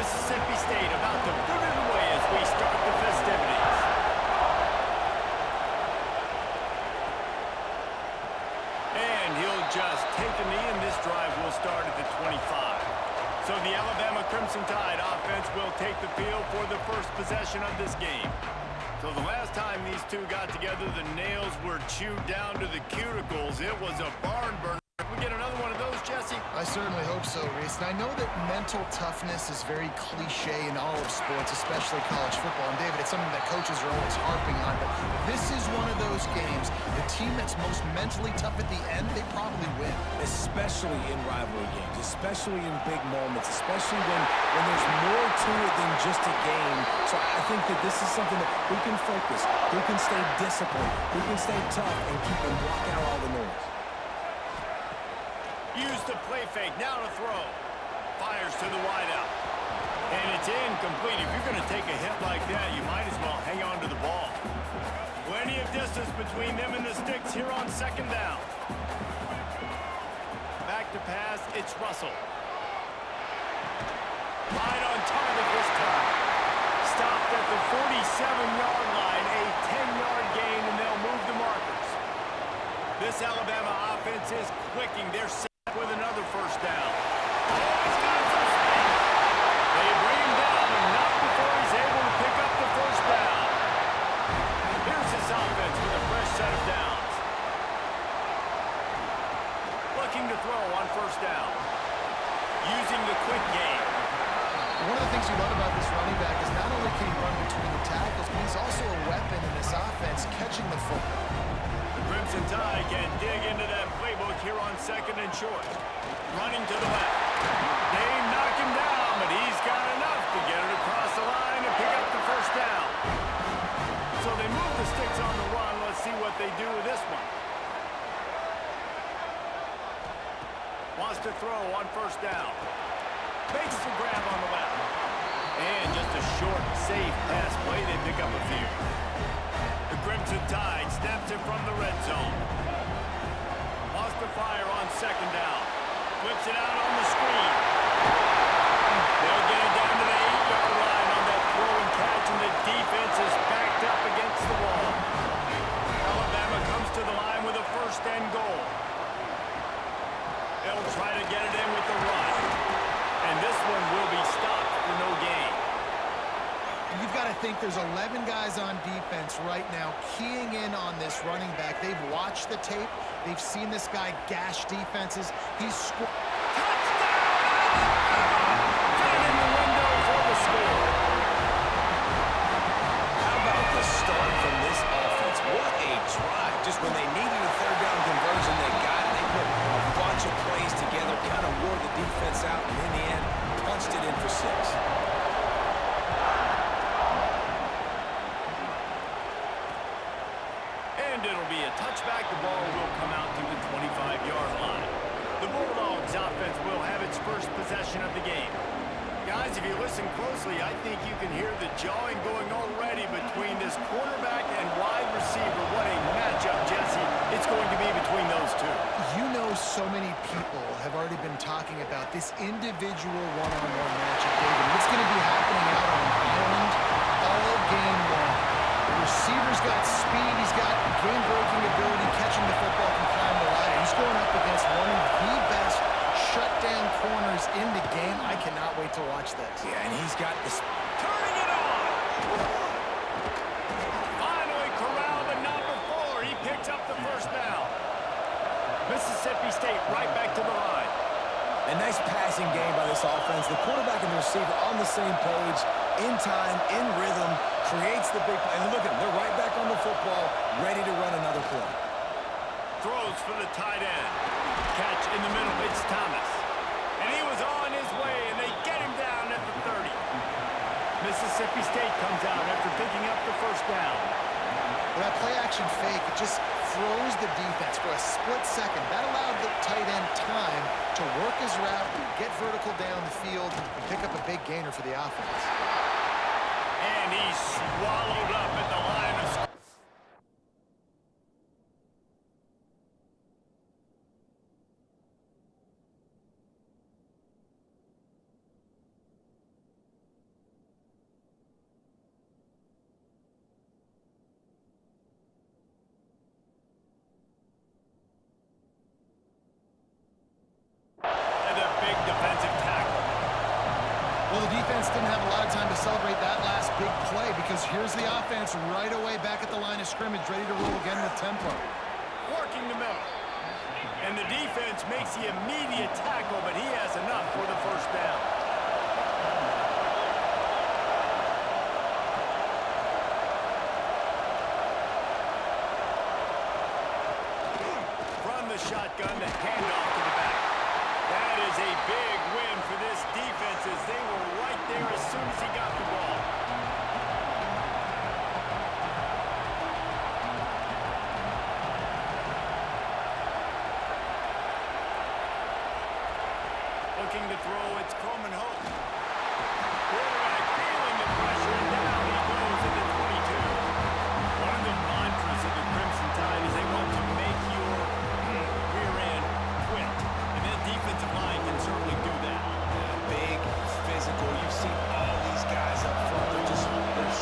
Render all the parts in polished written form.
Mississippi State about to put it away as we start the festivities. And he'll just take a knee, and this drive will start at the 25. So the Alabama Crimson Tide offense will take the field for the first possession of this game. So the last time these two got together, the nails were chewed down to the cuticles. It was a barn burner. We get another one of those, Jesse? I certainly hope so, Reese. And I know that mental toughness is very cliche in all of sports, especially college football. And, David, it's something that coaches are always harping on. But this is one of those games. The team that's most mentally tough at the end, they probably win. Especially in rivalry games, especially in big moments, especially when there's more to it than just a game. So I think that this is something that we can focus, we can stay disciplined, we can stay tough, and keep and block out all the noise. Use the play fake, now to throw. Fires to the wideout. And it's incomplete. If you're going to take a hit like that, you might as well hang on to the ball. Plenty of distance between them and the sticks here on second down. Back to pass, it's Russell. Right on target this time. Stopped at the 47-yard line, a 10-yard gain, and they'll move the markers. This Alabama offense is clicking. They're set with another first down. Oh, he's got some space. They bring him down, and not before he's able to pick up the first down. Here's his offense with a fresh set of downs. Looking to throw on first down. Using the quick game. One of the things you love about this running back is not only can he run between the tackles, but he's also a weapon in this offense catching the football. Crimson Tide can dig into that playbook here on second and short. Running to the left. They knock him down, but he's got enough to get it across the line and pick up the first down. So they move the sticks on the run. Let's see what they do with this one. Wants to throw on first down. Makes the grab on the left. And just a short, safe pass play. They pick up a few. The Crimson Tide snaps it from the red zone. Wants to fire on second down. Flips it out on the screen. They'll get it down to the 8-yard line on that throw and catch, and the defense is backed up against the wall. Alabama comes to the line with a first and goal. They'll try to get it in with the run. And this one will be stopped for no gain. You've got to think there's 11 guys on defense right now keying in on this running back. They've watched the tape. They've seen this guy gash defenses. He's scored. Touchdown! In the window for the score. How about the start from this offense? What a drive. Just when they needed a third down conversion, they got it. They put a bunch of plays together, kind of wore the defense out, and in the end, punched it in for 6. And it'll be a touchback. The ball will come out to the 25-yard line. The Bulldogs offense will have its first possession of the game. Guys, if you listen closely, I think you can hear the jawing going already between this quarterback and wide receiver. What a matchup, Jesse, it's going to be between those two. You know, so many people have already been talking about this individual one-on-one matchup, David. It's going to be happening out on Ireland all game long. The receiver's got speed. He's got game-breaking ability, catching the football from climb the ladder. He's going up against one of the best shutdown corners in the game. I cannot wait to watch this. Yeah, and he's got this. Turning it on! Finally corralled, but not before. He picks up the first down. Mississippi State right back to the line. A nice passing game by this offense. The quarterback and the receiver on the same page, in time, in rhythm, creates the big play. And look at them, they're right back on the football, ready to run another play. Throws for the tight end. Catch in the middle, it's Thomas. And he was on his way, and they get him down at the 30. Mississippi State comes out after picking up the first down. Well, that play-action fake, it just froze the defense for a split second. That allowed the tight end time to work his route, get vertical down the field, and pick up a big gainer for the offense. And he's swallowed up at the line of scrimmage. defense didn't have a lot of time to celebrate that last big play because here's the offense right away back at the line of scrimmage, ready to roll again with tempo. Working the middle. And the defense makes the immediate tackle, but he has enough for the first down. From the shotgun, the handoff to the back. That is a big win for this defense as they were right there as soon as he got the ball. Looking to throw, it's Coleman Hope. Quarterback feeling the pressure, and now he goes into 22. One of the mantras of the Crimson Tide is they want to make your rear end quit. And that defensive line can certainly do that. Yeah, big, physical. You've seen all these guys up front. They're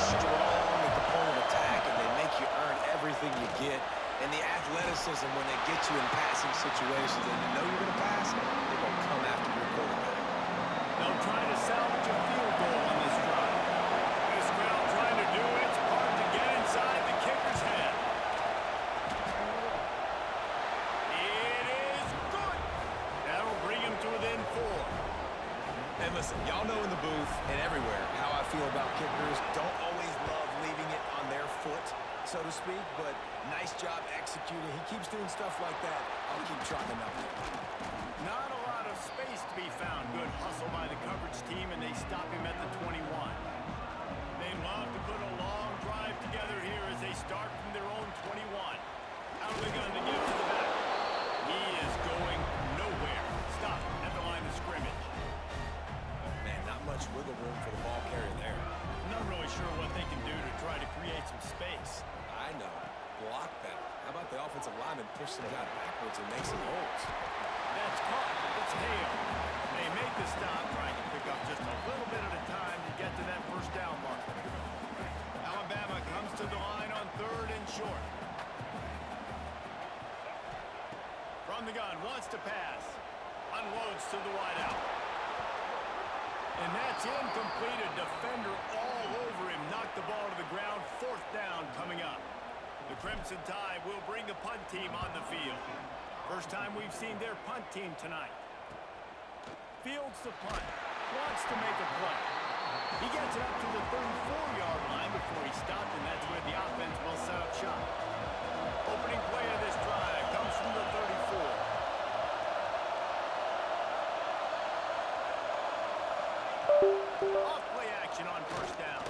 strong at the point of attack, and they make you earn everything you get. And the athleticism, when they get you in passing situations and you know you're going to pass, they're going to come after your quarterback. They'll try to salvage a field goal on this drive. This crowd trying to do its part to get inside the kicker's head. It is good. That'll bring him to within 4. And listen, y'all know in the booth and everywhere how I feel about kickers. Don't always love leaving it on their foot, so to speak, but nice job executing. He keeps doing stuff like that. I'll keep trotting him out there. Not a lot of space to be found. Good hustle by the coverage team, and they stop him at the 21. They love to put a long drive together here as they start from their own 21. Out of the gun to give to the back. He is going nowhere. Stop at the line of scrimmage. Man, not much wiggle room for the ball carrier there. Not really sure what they can do to try to create some space. I know. Block that. How about the offensive lineman push some guy backwards and make some holes? That's caught. It's Hale. They make the stop, trying to pick up just a little bit at a time to get to that first down mark. Alabama comes to the line on 3rd and short. From the gun, wants to pass. Unloads to the wideout. And that's incomplete. A defender all over him. Knocked the ball to the ground. 4th down coming up. The Crimson Tide will bring the punt team on the field. First time we've seen their punt team tonight. Fields the punt. Wants to make a play. He gets it up to the 34-yard line before he stopped, and that's where the offense will set up shop. Opening play of this drive comes from the 34. Off play action on first down.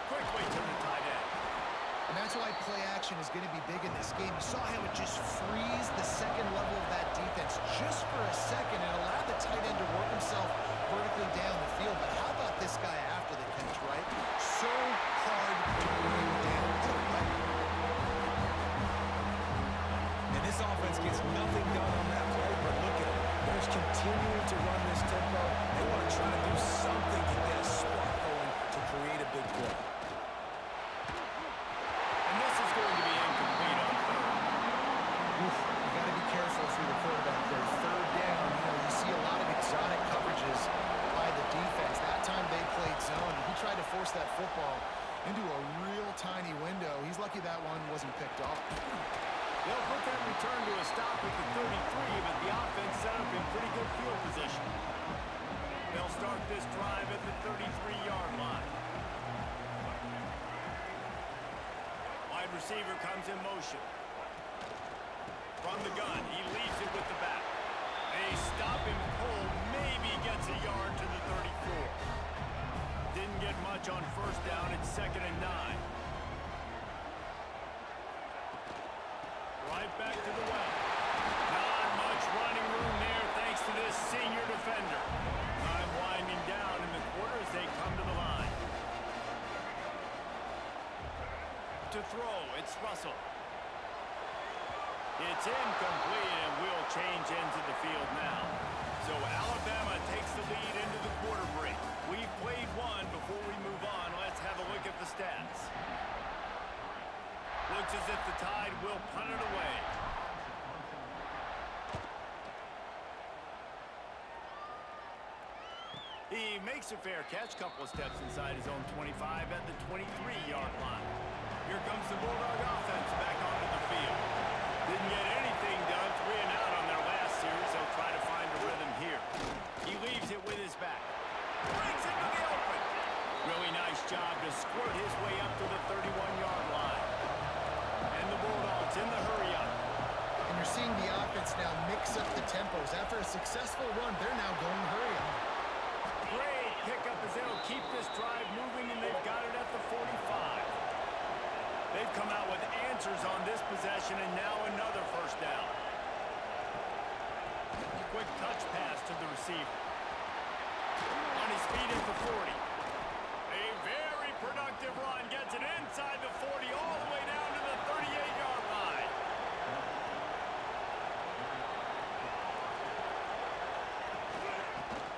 Quickly to the tight end. And that's why play action is going to be big in this game. You saw how it just frees the second level of that defense just for a second and allowed the tight end to work himself vertically down the field. But how about this guy after the catch, right? So hard to bring down. What a weapon. And this offense gets nothing done on that play, but look at it. They're just continuing to run this tempo. They want to try to do something to get a spark going to create a big play. And this is going to be incomplete on 3rd. Oof, you got to be careful for the quarterback there. 3rd down, you see a lot of exotic coverages by the defense. That time they played zone, and he tried to force that football into a real tiny window. He's lucky that one wasn't picked off. They'll put that return to a stop at the 33, but the offense set up in pretty good field position. They'll start this drive at the 33-yard line. Wide receiver comes in motion. From the gun, he leaves it with the back. They stop him cold, maybe gets a yard to the 34. Didn't get much on first down. It's 2nd and 9. Right back to the well. Not much running room there thanks to this senior defender. Time winding down in the quarter as they come to the line. To throw, it's Russell. It's incomplete, and we'll change ends of the field now. So Alabama takes the lead into the quarter break. We've played one. Before we move on, let's have a look at the stats. Looks as if the Tide will punt it away. He He makes a fair catch, couple of steps inside his own 25 at the 23-yard line. Here comes the Bulldog offense back onto the field. Didn't get anything done, 3 and out on their last series. They'll try to find a rhythm here. He leaves it with his back. Brings it to the open. Really nice job to squirt his way up to the 31-yard line. And the Bulldogs in the hurry-up. And you're seeing the offense now mix up the tempos. After a successful run, they're now going hurry-up. Great pickup as they'll keep this drive moving, and they've got it at the 45. They've come out with answers on this possession, and now another first down. Quick touch pass to the receiver. On his feet at the 40. A very productive run. Gets it inside the 40 all the way down to the 38-yard line.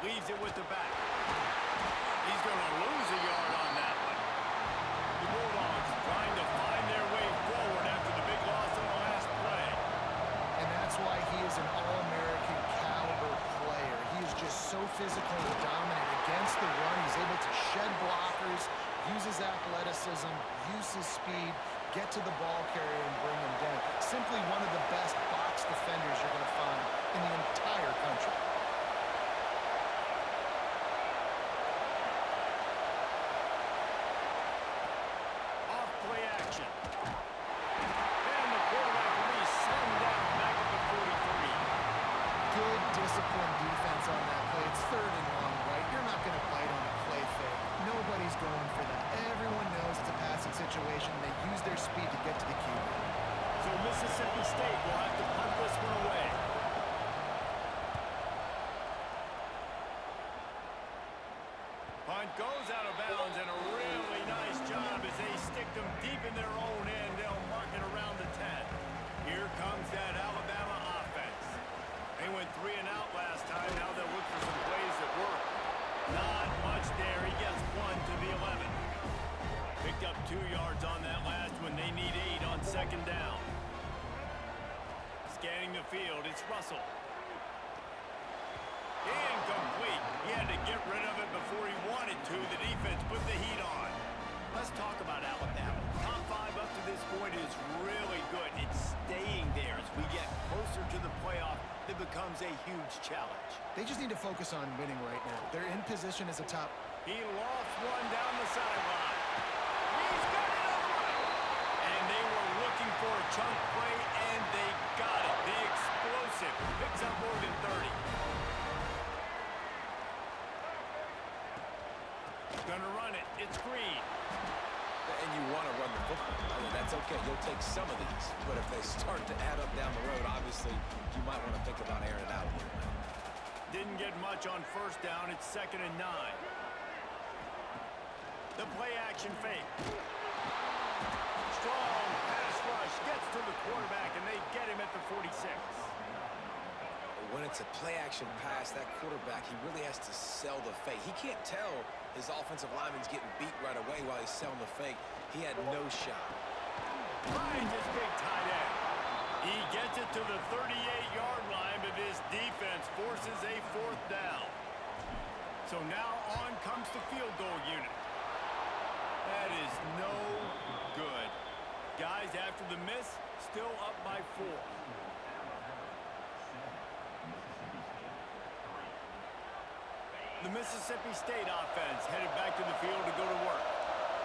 Leaves it with the back. He's going to lose a yard on that one. The Bulldogs trying to find their way forward after the big loss on the last play. And that's why he is an All-American caliber player. He is just so physical and dominant against the run. He's able to shed blockers, use his athleticism, use his speed, get to the ball carrier and bring him down. Simply one of the best box defenders you're going to find in the entire country. Disciplined defense on that play. It's 3rd and long, right? You're not going to bite on a play fake. Nobody's going for that. Everyone knows it's a passing situation. They use their speed to get to the QB. So Mississippi State will have to punt this one away. Punt goes out of bounds, and a really nice job as they stick them deep in their own end. They'll mark it around the 10. Here comes that Alabama offense. They went 3 and out last time. Now they'll look for some plays that work. Not much there. He gets 1 to the 11. Picked up 2 yards on that last one. They need 8 on 2nd down. Scanning the field, it's Russell. Incomplete. He had to get rid of it before he wanted to. The defense put the heat on. Let's talk about Alabama. Top 5 up to this point is really good. It's staying there as we get closer to the playoff. It becomes a huge challenge. They just need to focus on winning right now. They're in position as a top. He lofts one down the sideline. He's got it over. And they were looking for a chunk play, and they got it. The explosive picks up more than 30. Gonna run it. It's Green. And you want to run the football. I mean, that's okay. You'll take some of these. But if they start to add up down the road, obviously, you might want to think about airing it out a little bit. Didn't get much on 1st down. It's 2nd and 9. The play action fake. Strong pass rush. Gets to the quarterback, and they get him at the 46. When it's a play-action pass, that quarterback, he really has to sell the fake. He can't tell his offensive lineman's getting beat right away while he's selling the fake. He had no shot. Finds his big tight end. He gets it to the 38-yard line, but this defense forces a 4th down. So now on comes the field goal unit. That is no good. Guys, after the miss, still up by 4. The Mississippi State offense headed back to the field to go to work.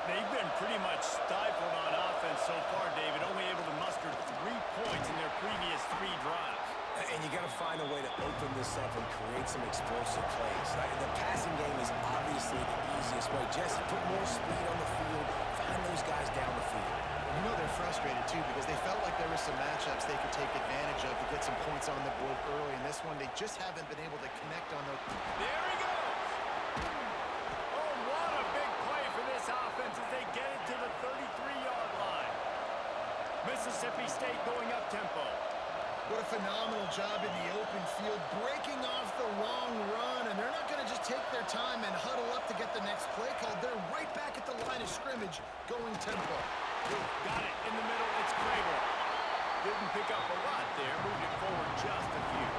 They've been pretty much stifled on offense so far, David, only able to muster 3 points in their previous 3 drives. And you got to find a way to open this up and create some explosive plays. The passing game is obviously the easiest way. Jesse, put more speed on the field, find those guys down the field. You know they're frustrated, too, because they felt like there were some matchups they could take advantage of to get some points on the board early. In this one, they just haven't been able to connect on those. There he goes! Oh, what a big play for this offense as they get it to the 33-yard line. Mississippi State going up tempo. What a phenomenal job in the open field, breaking off the long run, and they're not going to just take their time and huddle up to get the next play called. They're right back at the line of scrimmage, going tempo. Got it in the middle, it's Crable. Didn't pick up a lot there, moved it forward just a few.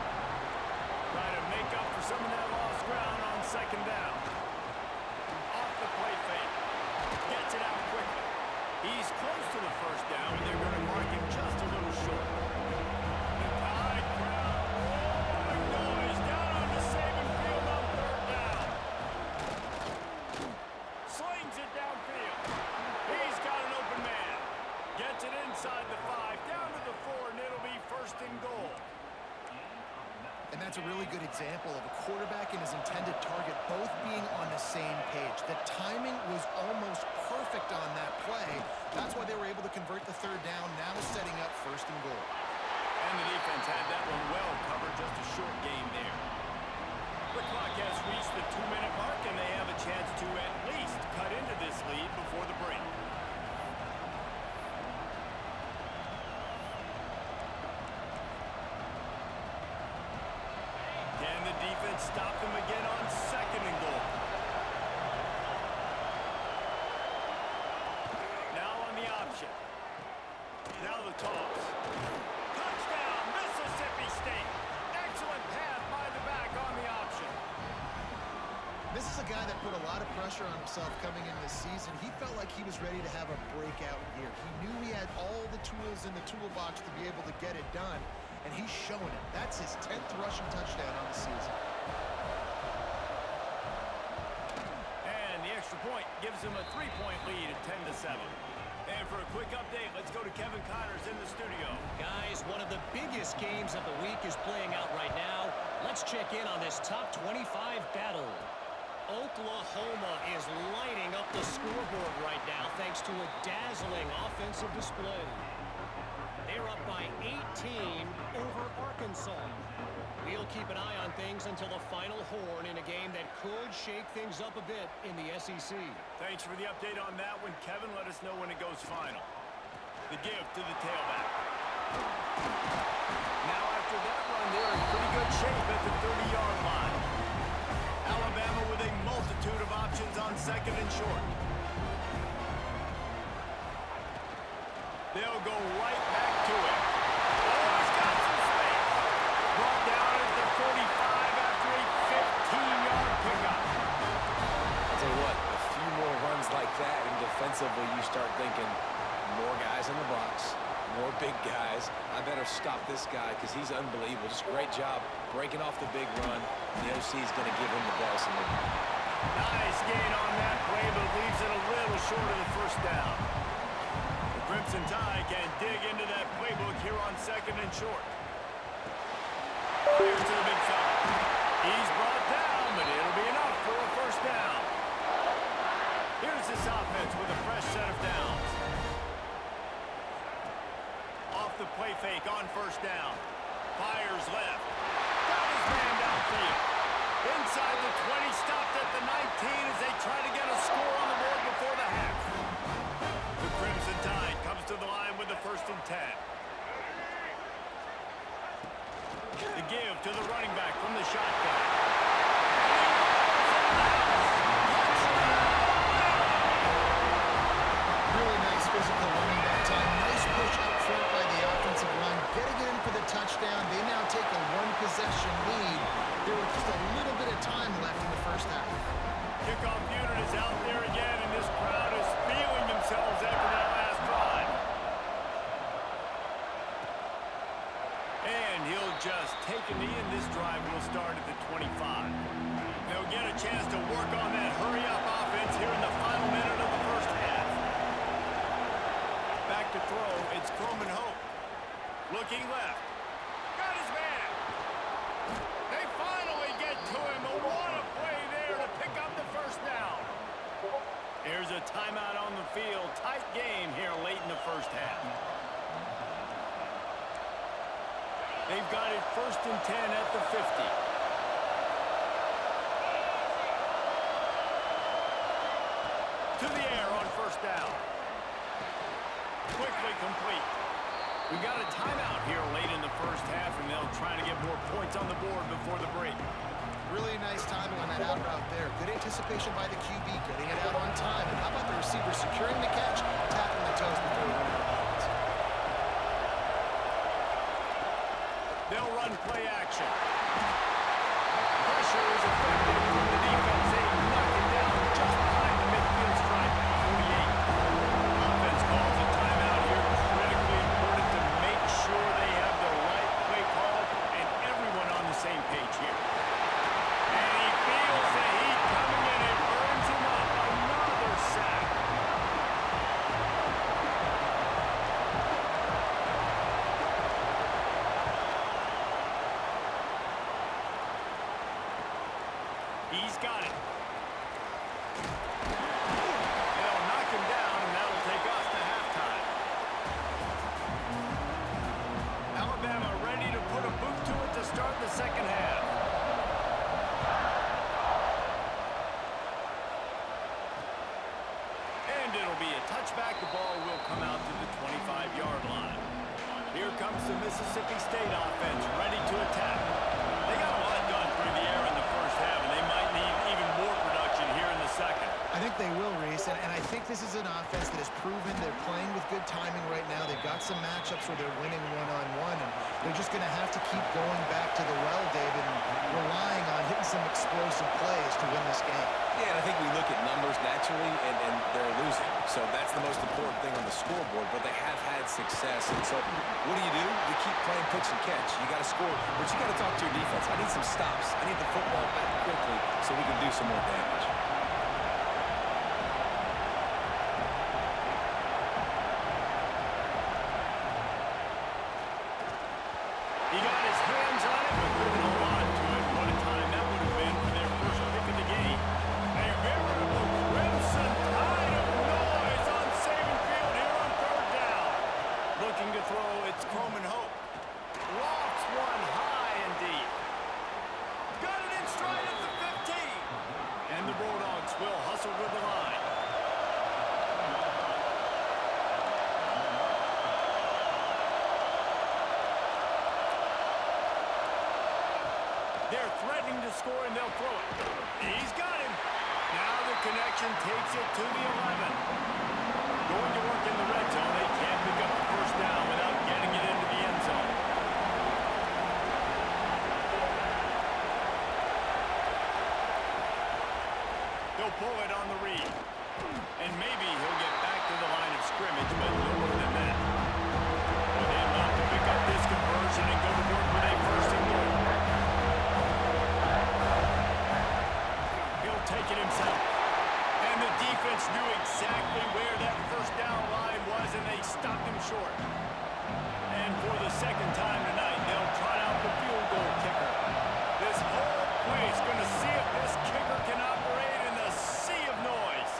Trying to make up for some of that lost ground on 2nd down. And that's a really good example of a quarterback and his intended target both being on the same page. The timing was almost perfect on that play. That's why they were able to convert the third down, now setting up first and goal. And the defense had that one well covered, just a short game there. The clock has reached the 2-minute mark, and they have a chance to at least cut into this lead before the break. Can the defense stop them again on second and goal? Now on the option. Now the toss. Touchdown, Mississippi State. Excellent pass by the back on the option. This is a guy that put a lot of pressure on himself coming into this season. He felt like he was ready to have a breakout year. He knew he had all the tools in the toolbox to be able to get it done, and he's showing it. That's his 10th rushing touchdown on the season. And the extra point gives him a 3-point lead at 10-7. And for a quick update, let's go to Kevin Connors in the studio. Guys, one of the biggest games of the week is playing out right now. Let's check in on this top 25 battle. Oklahoma is lighting up the scoreboard right now thanks to a dazzling offensive display. They're up by 18 over Arkansas. We'll keep an eye on things until the final horn in a game that could shake things up a bit in the SEC. Thanks for the update on that one, Kevin. Let us know when it goes final. The give to the tailback. Now after that run, they're in pretty good shape at the 30-yard line. Alabama with a multitude of options on second and short. They'll go right back to it. Oh, he's got some space. Brought down at the 45 after a 15-yard pickup. I'll tell you what, a few more runs like that, and defensively you start thinking, more guys in the box, more big guys. I better stop this guy because he's unbelievable. Just a great job breaking off the big run. The OC is going to give him the ball some more. Nice gain on that play, but leaves it a little short of the first down. The Crimson Tide can dig into that playbook here on second and short. Here's to the big fella. He's brought down, but it'll be enough for a first down. Here's this offense with a fresh set of downs. Off the play fake on first down. Fires left. Got his man downfield. Inside the 20, stopped at the 19 as they try to get a score on the board before the half. The Crimson Tide comes to the line with the 1st and 10. The give to the running back from the shotgun. Really nice physical running that time. Nice push up front by the offensive line. Getting in for the touchdown. They now take a one-possession lead. There was just a little bit of time left in the first half. Kickoff unit is out there again, and this crowd is feeling themselves after that last drive. And he'll just take a knee, and this drive will start at the 25. They'll get a chance to work on that hurry-up offense here in the final minute of the first half. Back to throw, it's Coleman Hope. Looking left. Got his man. They finally get to him. What a play there to pick up the first down. Here's a timeout on the field. Tight game here late in the first half. They've got it 1st and 10 at the 50. To the air on first down. Quickly complete. We got a timeout here late in the first half, and they'll try to get more points on the board before the break. Really nice timing on that out route there. Good anticipation by the QB, getting it out on time. And how about the receiver securing the catch, tapping the toes before he went out of bounds? They'll run play action. Pressure is effective from the defense. They knock him down just behind the midfield stripe at 48. Offense calls a timeout here. Critically important to make sure they have the right play call and everyone on the same page here. And he feels the heat coming in and burns him up. Another sack. He's got it. They'll knock him down, and that'll take us to halftime. Alabama ready to put a boot to it to start the second half. And it'll be a touchback. The ball will come out to the 25-yard line. Here comes the Mississippi State offense, ready to attack. They got a lot done through the air in the first half, and they might need even more production here in the second. I think they will, Reese, and I think this is an offense that has proven they're playing with good timing right now. They've got some matchups where they're winning one-on-one, and they're just going to have to keep going back to the well, David, and relying on hitting some explosive plays to win this game. Yeah, and I think we look at numbers naturally, and they're losing. So that's the most important thing on the scoreboard, but they have had success. And so what do? You keep playing pitch and catch. You got to score, but you got to talk to your defense. I need some stops. I need the football back quickly so we can do some more damage. He got his hands on it, but couldn't hold on to it. What a time that would have been for their first pick of the game. A veritable crimson tide of noise on Saban Field here on third down. Looking to throw, it's Coleman Hope. Lofts one high and deep. Got it in stride at the 15. And the Bulldogs will hustle to the line. They're threatening to score, and they'll throw it. He's got him. Now the connection takes it to the 11. Going to work in the red zone. They can't pick up the first down without getting it into the end zone. They'll pull it on the read. And maybe he'll get back to the line of scrimmage, but no more than that. With him not to pick up this conversion and go to work with a first and goal. He'll take it himself. And the defense knew exactly where that first down line was, and they stopped him short. And for the second time tonight, they'll trot out the field goal kicker. This whole place going to see if this kicker can operate in the sea of noise.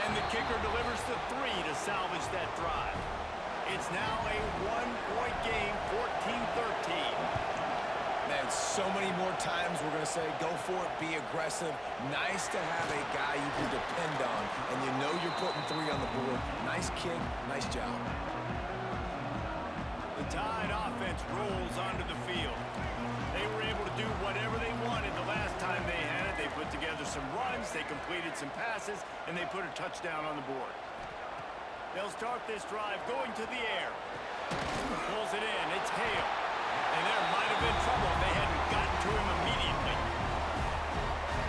And the kicker delivers the 3 to salvage that drive. It's now a one-point game, 14-13. Man, so many more times we're going to say, go for it, be aggressive. Nice to have a guy you can depend on, and you know you're putting 3 on the board. Nice kick, nice job. The Tide offense rolls onto the field. They were able to do whatever they wanted the last time they had it. They put together some runs, they completed some passes, and they put a touchdown on the board. They'll start this drive going to the air. Pulls it in, it's Hale. And there might have been trouble if they hadn't gotten to him immediately.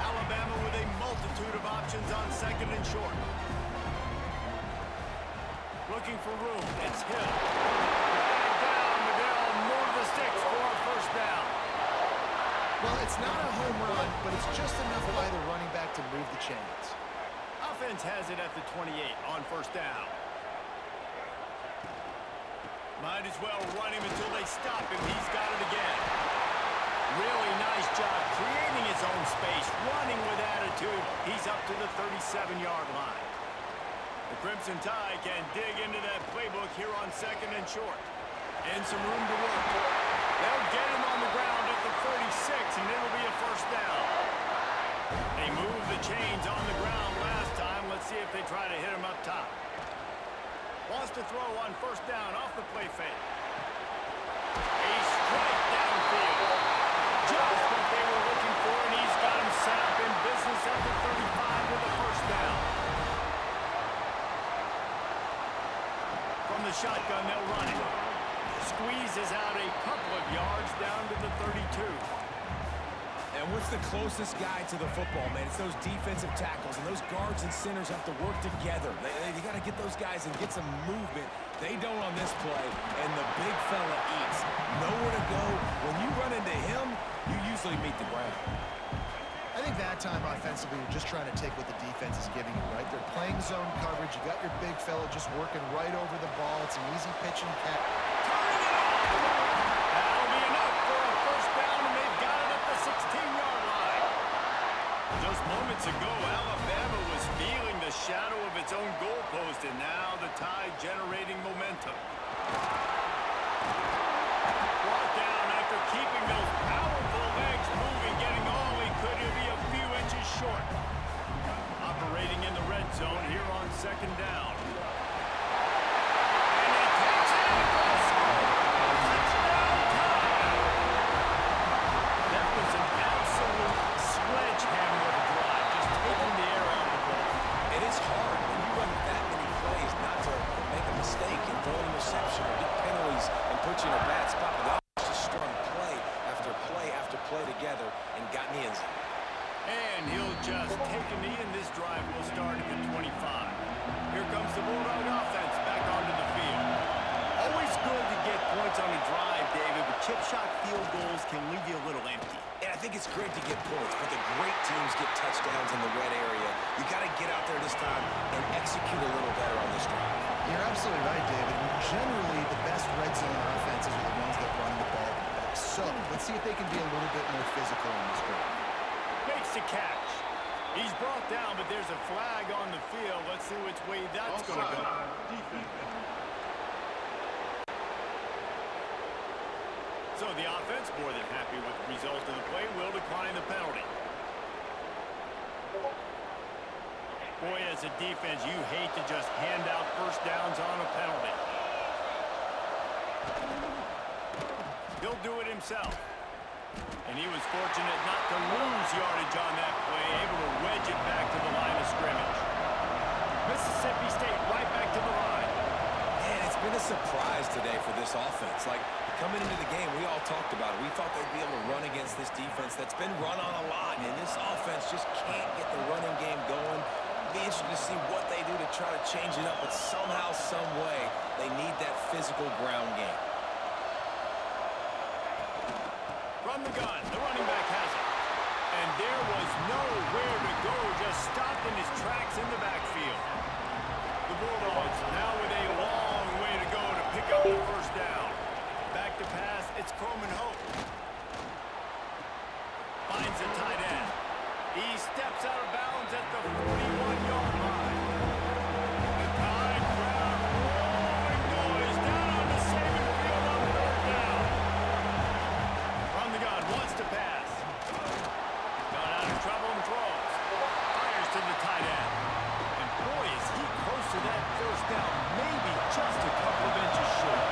Alabama with a multitude of options on second and short. Looking for room, it's Hill. Back down, Miguel, move the sticks for a first down. Well, it's not a home run, but it's just enough by the running back to move the chains. Offense has it at the 28 on first down. Might as well run him until they stop him. He's got it again. Really nice job creating his own space, running with attitude. He's up to the 37-yard line. The Crimson Tide can dig into that playbook here on second and short. And some room to work. They'll get him on the ground at the 36, and it'll be a first down. They moved the chains on the ground last time. Let's see if they try to hit him up top. Wants to throw on first down off the play fake. A strike downfield. Just what they were looking for, and he's got him set up in business at the 35 with a first down. From the shotgun, they'll run it. Squeezes out a couple of yards down to the 32. And what's the closest guy to the football, man? It's those defensive tackles, and those guards and centers have to work together. They got to get those guys and get some movement. They don't on this play, and the big fella eats. Nowhere to go. When you run into him, you usually meet the ground. I think that time offensively, you're just trying to take what the defense is giving you, right? They're playing zone coverage. You got your big fella just working right over the ball. It's an easy pitch and catch. Turning it up! That'll be enough for a first down, and they've got it at the 16-yard line. minutes ago, Alabama was feeling the shadow of its own goalpost, and now the Tide generating momentum. Brought down after keeping those powerful legs moving, getting all he could to be a few inches short. Operating in the red zone here on second down. And he takes it in for the score. Touchdown, Tide! That was an absolute sledgehammer of a drive, just taking the air out of the ball. It is hard when you run that many plays not to make a mistake and throw an interception or get penalties and put you in a bad spot. But that just strung play after play together and got in the end zone. And he'll just take a knee, and this drive will start at the 25. Here comes the Bulldog offense back onto the field. Always good to get points on a drive, David, but chip shot field goals can leave you a little empty. And I think it's great to get points, but the great teams get touchdowns in the red area. You got to get out there this time and execute a little better on this drive. You're absolutely right, David. Generally, the best red zone offenses are the ones that run the ball best. So let's see if they can be a little bit more physical in this drive. Makes the catch. He's brought down, but there's a flag on the field. Let's see which way that's going to go. So the offense, more than happy with the result of the play, will decline the penalty. Boy, as a defense, you hate to just hand out first downs on a penalty. He'll do it himself. And he was fortunate not to lose yardage on that play, able to wedge it back to the line of scrimmage. Mississippi State right back to the line. Man, it's been a surprise today for this offense. Like, coming into the game, we all talked about it. We thought they'd be able to run against this defense that's been run on a lot, and this offense just can't get the running game going. Be interesting to see what they do to try to change it up, but somehow, some way, they need that physical ground game. From the gun, the running back has it. And there was nowhere to go, just stopped in his tracks in the backfield. The Bulldogs now with a long way to go to pick up the first down. Back to pass, it's Coleman Hope. Finds the tight end. He steps out of bounds at the 41-yard line. The Tide crowd roaring noise down on the Saban field on third down. From the gun, wants to pass. Got out of trouble and throws. Fires to the tight end. And boy, is he close to that first down, maybe just a couple of inches short.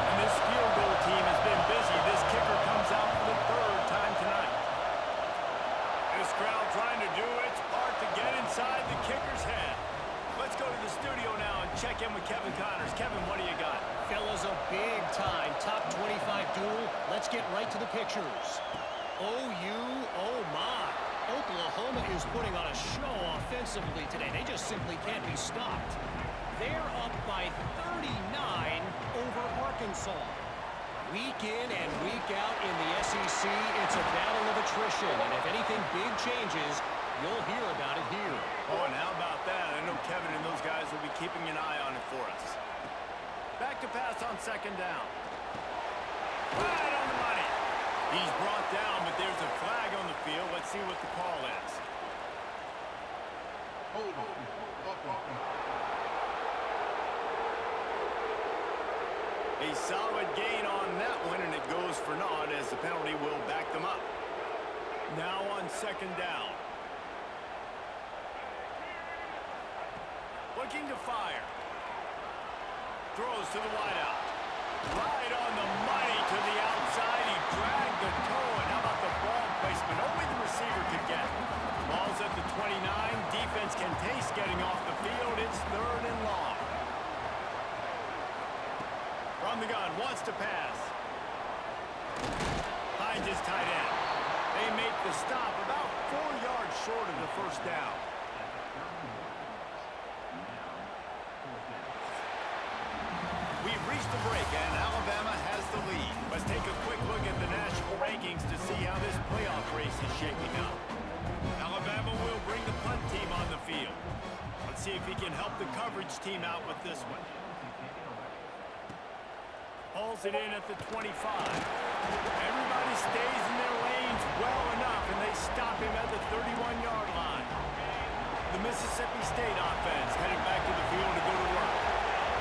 And this field goal team has been busy. This kicker comes out for the third time tonight. This crowd trying to do its part to get inside the kicker's head. Let's go to the studio now and check in with Kevin Connors. Kevin, what do you got? Fellas, a big-time top 25 duel. Let's get right to the pictures. OU, oh my. Oklahoma is putting on a show offensively today. They just simply can't be stopped. They're up by 39 over Arkansas. Week in and week out in the SEC, it's a battle of attrition. And if anything big changes, you'll hear about it here. Oh, and how about that? I know Kevin and those guys will be keeping an eye on it for us. Back to pass on second down. Right on the money. He's brought down, but there's a flag on the field. Let's see what the call is. A solid gain on that one, and it goes for naught as the penalty will back them up. Now on second down. Looking to fire. Throws to the wideout. Right on the money to the outside. He dragged the toe, and how about the ball placement? Only the receiver could get it. Ball's at the 29. Defense can taste getting off the field. It's third and long. From the gun, wants to pass. Finds his tight end. They make the stop about 4 yards short of the first down. We've reached the break, and Alabama has the lead. Let's take a quick look at the national rankings to see how this playoff race is shaping up. Alabama will bring the punt team on the field. Let's see if he can help the coverage team out with this one. Hauls it in at the 25. Everybody stays in their lanes well enough, and they stop him at the 31-yard line. Mississippi State offense headed back to the field to go to work.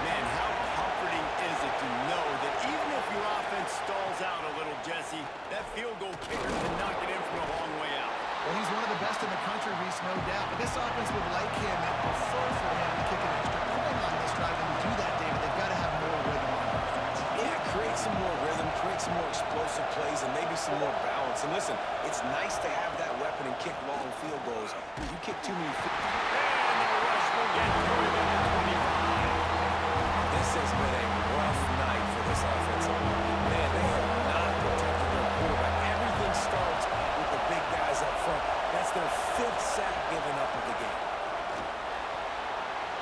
Man, how comforting is it to know that even if your offense stalls out a little, Jesse, that field goal kicker can knock it in from a long way out. Well, he's one of the best in the country, Reese, no doubt. But this offense would like him and prefer for him to kick an extra point on this drive. And to do that, David, they've got to have more rhythm on offense. Yeah, create some more rhythm, create some more explosive plays, and maybe some more balance. And listen, it's nice to have that weapon and kick long field goals. But you kick too many field goals. And the rush will get through it at the 25. This has been a rough night for this offensive line. Man, they have not protected their quarterback. Everything starts with the big guys up front. That's their 5th sack given up of the game.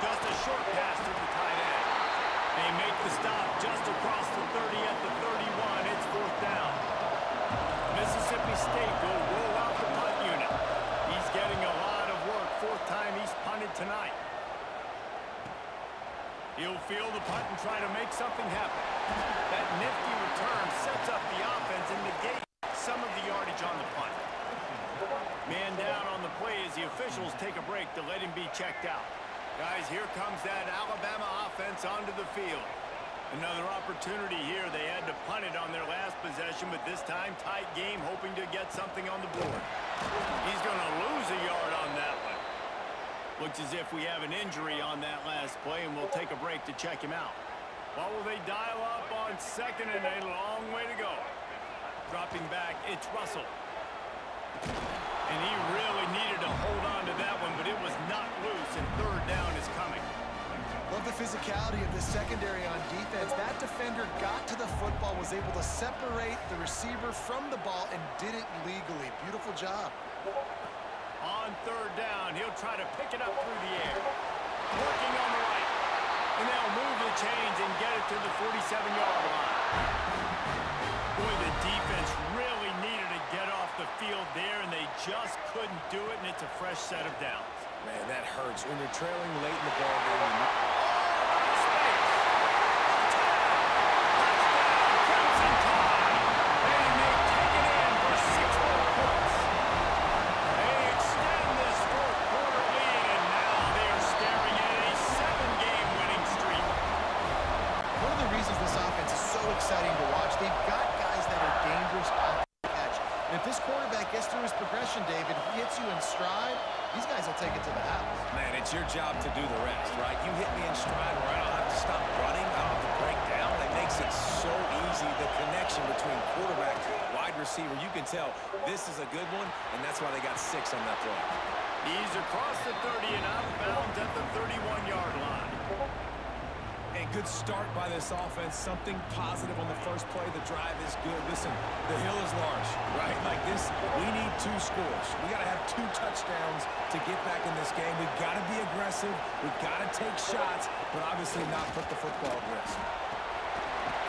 Just a short pass to the tight end. They make the stop just across the 30 at the 31. It's 4th down. Mississippi State will roll out the punt unit. He's getting a lot of work. 4th time he's punted tonight. He'll field the punt and try to make something happen. That nifty return sets up the offense and negates some of the yardage on the punt. Man down on the play as the officials take a break to let him be checked out. Guys, here comes that Alabama offense onto the field. Another opportunity here. They had to punt it on their last possession, but this time tight game, hoping to get something on the board. He's going to lose a yard on that one. Looks as if we have an injury on that last play, and we'll take a break to check him out. What will they dial up on 2nd and a long way to go? Dropping back, it's Russell. And he really needed to hold on to that one, but it was not loose, and 3rd down is coming. Love the physicality of the secondary on defense. That defender got to the football, was able to separate the receiver from the ball, and did it legally. Beautiful job. On 3rd down, he'll try to pick it up through the air. Working on the right. And they'll move the chains and get it to the 47-yard line. Boy, the defense really needed to get off the field there, and they just couldn't do it, and it's a fresh set of downs. Man, that hurts when you're trailing late in the ball game. Exciting to watch. They've got guys that are dangerous off the catch. And if this quarterback gets through his progression, David, he hits you in stride, these guys will take it to the house. Man, it's your job to do the rest, right? You hit me in stride where I don't have to stop running, I don't have to break down. It makes it so easy, the connection between quarterback and wide receiver. You can tell this is a good one, and that's why they got 6 on that play. He's across the 30 and out of bounds at the 31-yard line. A good start by this offense. Something positive on the first play. The drive is good. Listen, the hill is large, right? Like this, we need 2 scores. We got to have 2 touchdowns to get back in this game. We've got to be aggressive. We've got to take shots, but obviously not put the football at risk.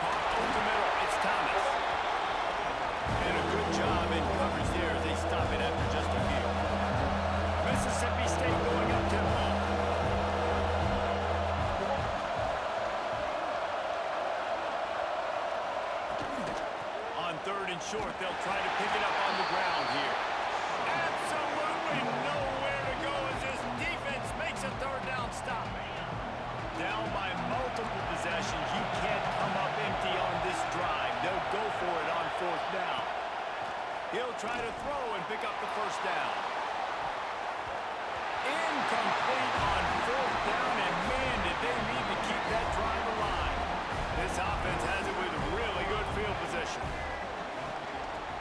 Off over the middle, it's Thomas. And a good job in coverage there as they stop it after just a few. Mississippi State going up tempo. Short, they'll try to pick it up on the ground here. Absolutely nowhere to go as this defense makes a 3rd down stop. Down by multiple possessions, you can't come up empty on this drive. They'll go for it on 4th down. He'll try to throw and pick up the 1st down. Incomplete on 4th down, and man, did they need to keep that drive alive. This offense has it with really good field position.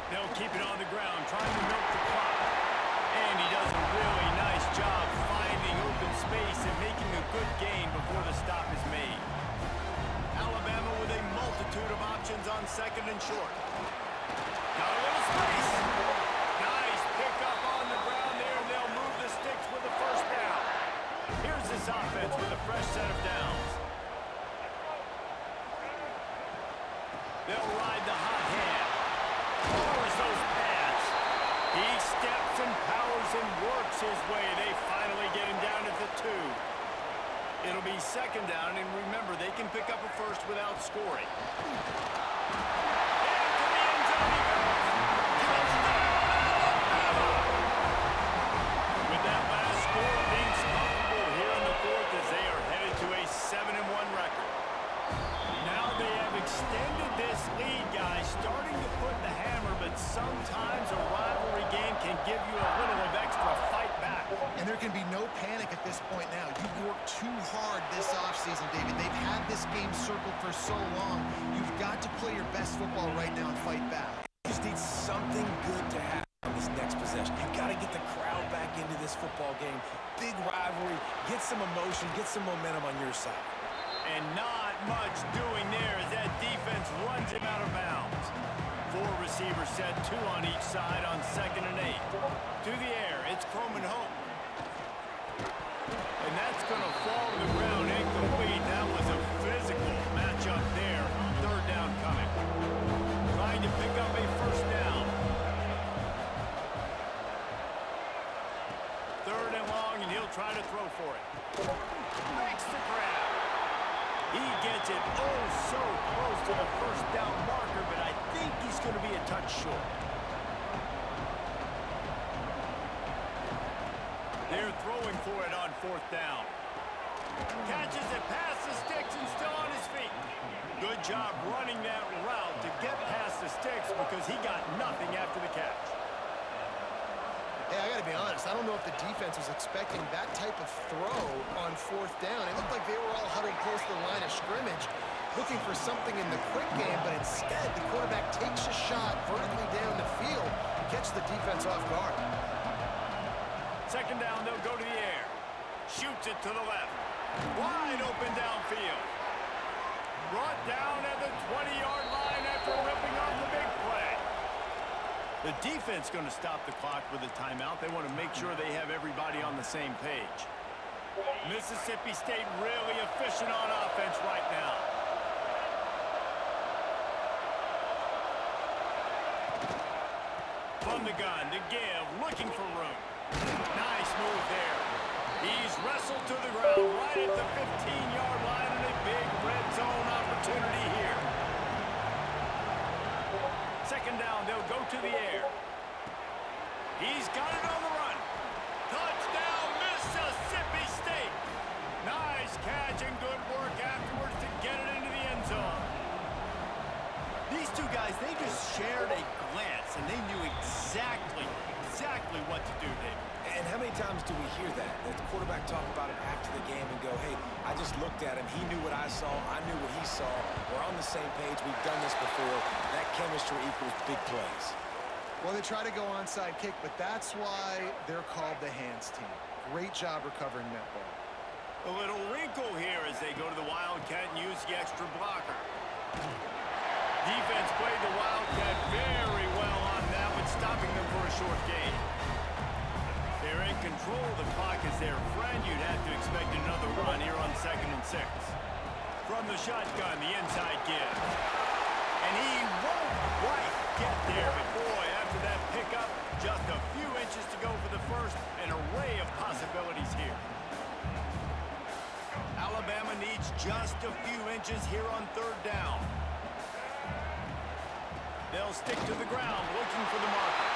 They'll keep it on the ground, trying to milk the clock. And he does a really nice job finding open space and making a good gain before the stop is made. Alabama with a multitude of options on 2nd and short. Got a little space. Nice pickup on the ground there, and they'll move the sticks with the 1st down. Here's this offense with a fresh set of downs. They'll ride the hot hand. Powers those pads. He steps and powers and works his way. They finally get him down at the 2. It'll be 2nd down, and remember, they can pick up a 1st without scoring. Into the end zone he goes. Touchdown, Alabama! With that last score being scored There can be no panic at this point now. You've worked too hard this offseason, David. They've had this game circled for so long. You've got to play your best football right now and fight back. You just need something good to happen on this next possession. You got to get the crowd back into this football game. Big rivalry. Get some emotion. Get some momentum on your side. And not much doing there as that defense runs him out of bounds. 4 receivers set, 2 on each side on 2nd and 8. To the air, it's Croman Hope. And that's going to fall to the ground incomplete. That was a physical matchup there. 3rd down coming. Trying to pick up a 1st down. 3rd and long, and he'll try to throw for it. Makes the grab. He gets it oh so close to the 1st down marker, but I think he's going to be a touch short. They're throwing for it on 4th down. Catches it past the sticks and still on his feet. Good job running that route to get past the sticks because he got nothing after the catch. Hey, I got to be honest. I don't know if the defense was expecting that type of throw on 4th down. It looked like they were all huddled close to the line of scrimmage, looking for something in the quick game, but instead the quarterback takes a shot vertically down the field, catches the defense off guard. 2nd down, they'll go to the air. Shoots it to the left. Wide open downfield. Brought down at the 20-yard line after ripping off the big play. The defense going to stop the clock with a timeout. They want to make sure they have everybody on the same page. Mississippi State really efficient on offense right now. From the gun to give, looking for room. Nice move there. He's wrestled to the ground right at the 15-yard line and a big red zone opportunity here. 2nd down, they'll go to the air. He's got it on the run. Touchdown, Mississippi State. Nice catch and good work afterwards to get it into the end zone. These 2 guys, they just shared a glance, and they knew exactly what to do, David. And how many times do we hear that? The quarterback talk about it after the game and go, hey, I just looked at him. He knew what I saw. I knew what he saw. We're on the same page. We've done this before. That chemistry equals big plays. Well, they try to go onside kick, but that's why they're called the hands team. Great job recovering that ball. A little wrinkle here as they go to the Wildcat and use the extra blocker. Defense played the Wildcat very well on that one, stopping them for a short gain. They're in control. The clock is their friend. You'd have to expect another run here on 2nd and 6. From the shotgun, the inside give. And he won't quite get there, but boy, after that pickup, just a few inches to go for the first. An array of possibilities here. Alabama needs just a few inches here on 3rd down. They'll stick to the ground, looking for the marker.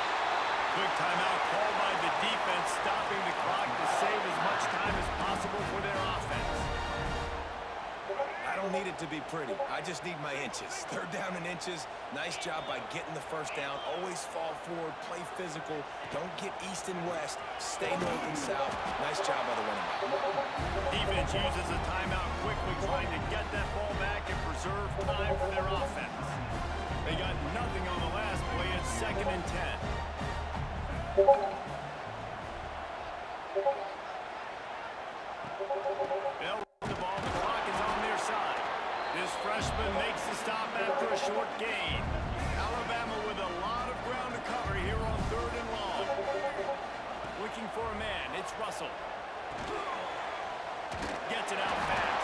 Quick timeout called by the defense, stopping the clock to save as much time as possible for their offense. I don't need it to be pretty. I just need my inches. 3rd down and inches. Nice job by getting the 1st down. Always fall forward, play physical. Don't get east and west. Stay north and south. Nice job by the running back. Defense uses a timeout quickly, trying to get that ball back and preserve time for their offense. They got nothing on the last play. It's 2nd and 10. They'll run the ball. The clock is on their side. This freshman makes the stop after a short gain. Alabama with a lot of ground to cover here on 3rd and long. Looking for a man. It's Russell. Gets it out fast.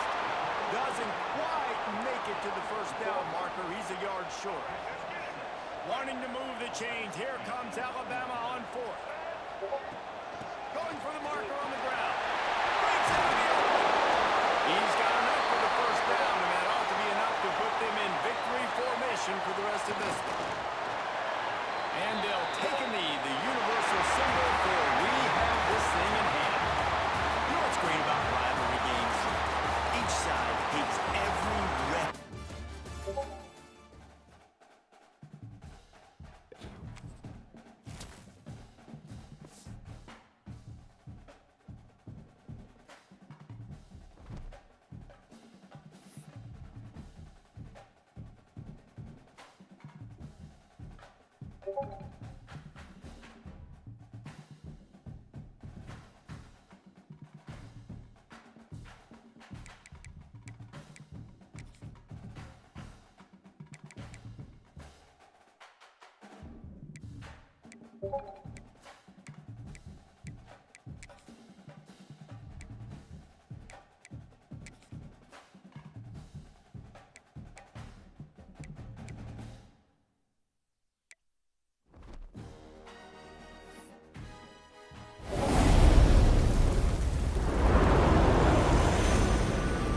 Doesn't quite make it to the 1st down marker. He's a yard short. Wanting to move the chains. Here comes Alabama on 4th. Going for the marker on the ground. Breaks into the open. He's got enough for the 1st down, and that ought to be enough to put them in victory formation for the rest of this one. And they'll take a knee, the universal symbol for we have this thing in hand. You know what's great about rivalry games? Each side hates every rep. you.